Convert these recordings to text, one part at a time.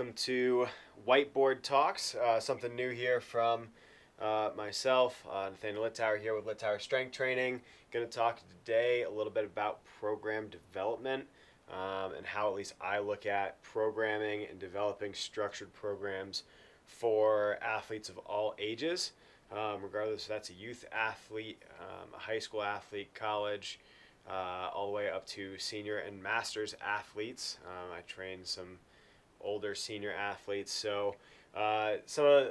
welcome to Whiteboard Talks. Something new here from myself, Nathaniel Littauer here with Littauer Strength Training. Going to talk today a little bit about program development and how at least I look at programming and developing structured programs for athletes of all ages, regardless if that's a youth athlete, a high school athlete, college, all the way up to senior and master's athletes. I train some older senior athletes, so a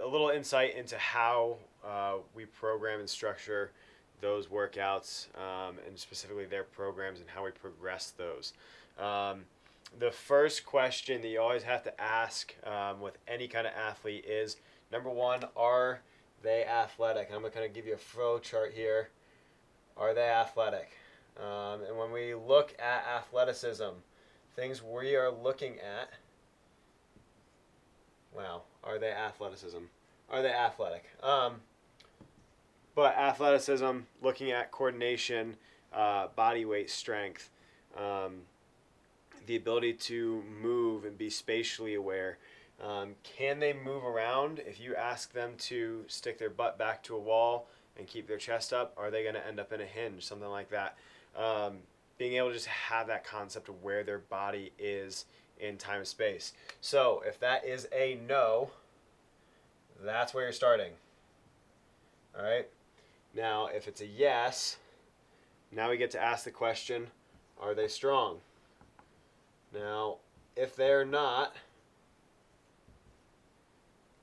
little insight into how we program and structure those workouts, and specifically their programs and how we progress those. The first question that you always have to ask with any kind of athlete is, number one, are they athletic? I'm going to kind of give you a flow chart here. Are they athletic? And when we look at athleticism, things we are looking at, wow, are they athleticism? Are they athletic? But athleticism, looking at coordination, body weight, strength, the ability to move and be spatially aware. Can they move around? If you ask them to stick their butt back to a wall and keep their chest up, are they going to end up in a hinge, something like that? Being able to just have that concept of where their body is in time and space. So if that is a no, that's where you're starting. All right. Now, if it's a yes, now we get to ask the question, are they strong? Now, if they're not,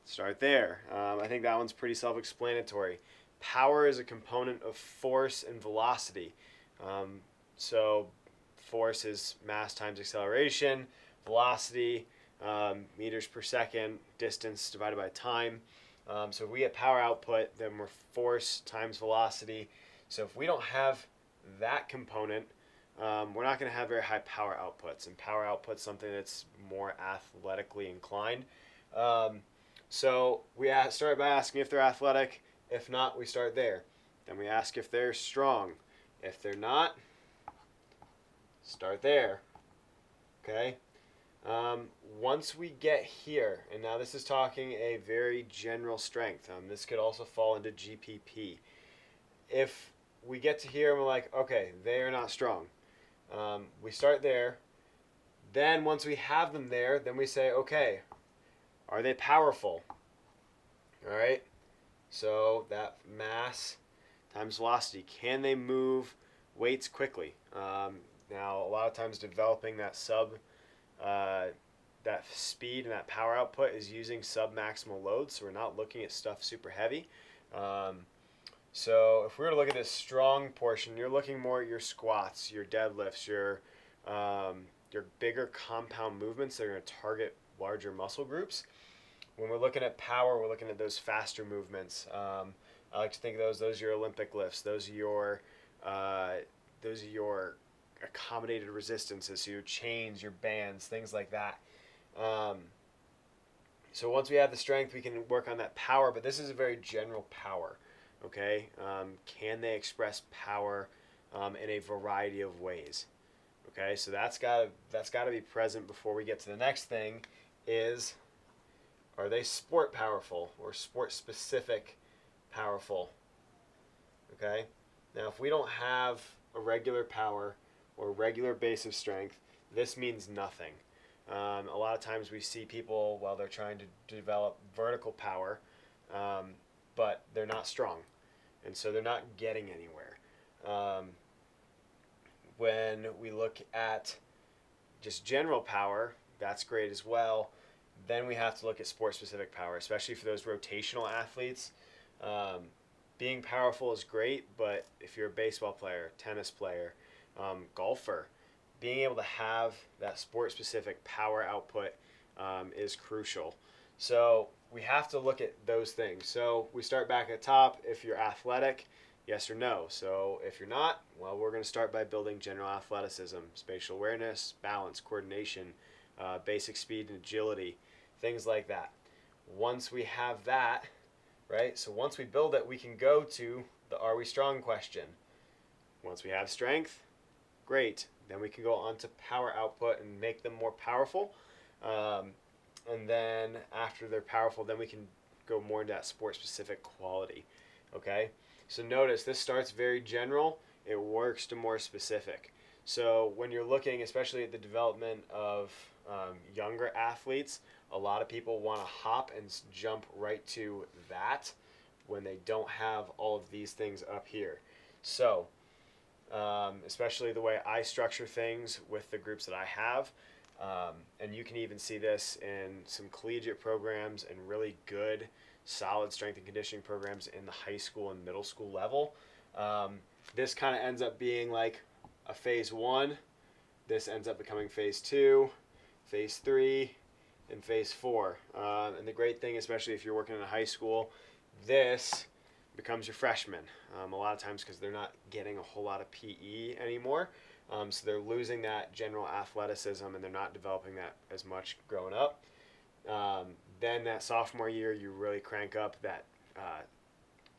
start there. I think that one's pretty self-explanatory. Power is a component of force and velocity. So force is mass times acceleration, velocity, meters per second, distance divided by time. So if we get power output, then we're force times velocity. So if we don't have that component, we're not going to have very high power outputs. And power output's something that's more athletically inclined. So we start by asking if they're athletic. If not, we start there. Then we ask if they're strong. If they're not, start there. Okay? Once we get here, and now this is talking a very general strength. This could also fall into GPP. If we get to here and we're like, okay, they are not strong. We start there. Then once we have them there, then we say, okay, are they powerful? All right? So that mass times velocity. Can they move weights quickly? Now, a lot of times developing that that speed and that power output is using sub-maximal loads, so we're not looking at stuff super heavy. So if we were to look at this strong portion, you're looking more at your squats, your deadlifts, your bigger compound movements that are going to target larger muscle groups. When we're looking at power, we're looking at those faster movements. I like to think of those are your Olympic lifts. Those are your accommodated resistances, so your chains, your bands, things like that. So once we have the strength, we can work on that power, but this is a very general power. Okay, can they express power in a variety of ways? Okay, so that's got to be present before we get to the next thing. Is, are they sport powerful or sport specific powerful? Okay, now if we don't have a regular power or regular base of strength, this means nothing. A lot of times we see people, while they're trying to develop vertical power, but they're not strong, and so they're not getting anywhere. When we look at just general power, that's great as well. Then we have to look at sport-specific power, especially for those rotational athletes. Being powerful is great, but if you're a baseball player, tennis player, golfer, being able to have that sport-specific power output is crucial. So we have to look at those things. So we start back at the top. If you're athletic, yes or no. So if you're not, well, we're going to start by building general athleticism, spatial awareness, balance, coordination, basic speed and agility, things like that. Once we have that, right, so once we build it, we can go to the are we strong question. Once we have strength, great. Then we can go on to power output and make them more powerful. and then after they're powerful, then we can go more into that sport-specific quality. Okay, so notice this starts very general. It works to more specific. So when you're looking, especially at the development of younger athletes, a lot of people want to hop and jump right to that when they don't have all of these things up here. So especially the way I structure things with the groups that I have. And you can even see this in some collegiate programs and really good, solid strength and conditioning programs in the high school and middle school level. This kind of ends up being like a phase 1. This ends up becoming phase 2, phase 3, and phase 4. And the great thing, especially if you're working in a high school, this becomes your freshman a lot of times because they're not getting a whole lot of PE anymore. So they're losing that general athleticism and they're not developing that as much growing up. Then that sophomore year, you really crank up that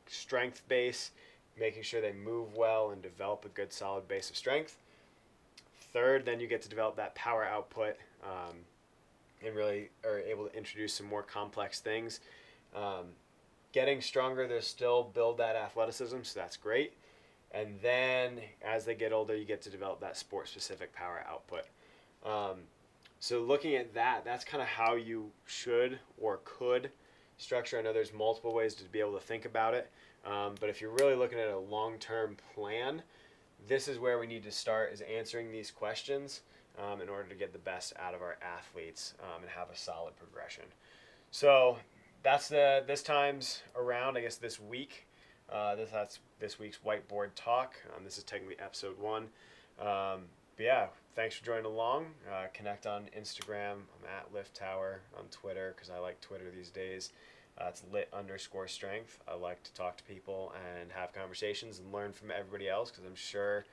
strength base, making sure they move well and develop a good solid base of strength. Third, then you get to develop that power output and really are able to introduce some more complex things. Getting stronger, they still build that athleticism, so that's great. And then as they get older, you get to develop that sport-specific power output. So looking at that, that's kind of how you should or could structure. I know there's multiple ways to be able to think about it, but if you're really looking at a long-term plan, this is where we need to start, is answering these questions in order to get the best out of our athletes and have a solid progression. So that's this time's around, I guess, this week. That's this week's whiteboard talk. This is technically episode 1. But yeah, thanks for joining along. Connect on Instagram. I'm at Lift Tower on Twitter because I like Twitter these days. It's lit_strength. I like to talk to people and have conversations and learn from everybody else because I'm sure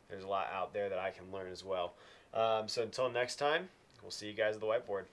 there's a lot out there that I can learn as well. So until next time, we'll see you guys at the whiteboard.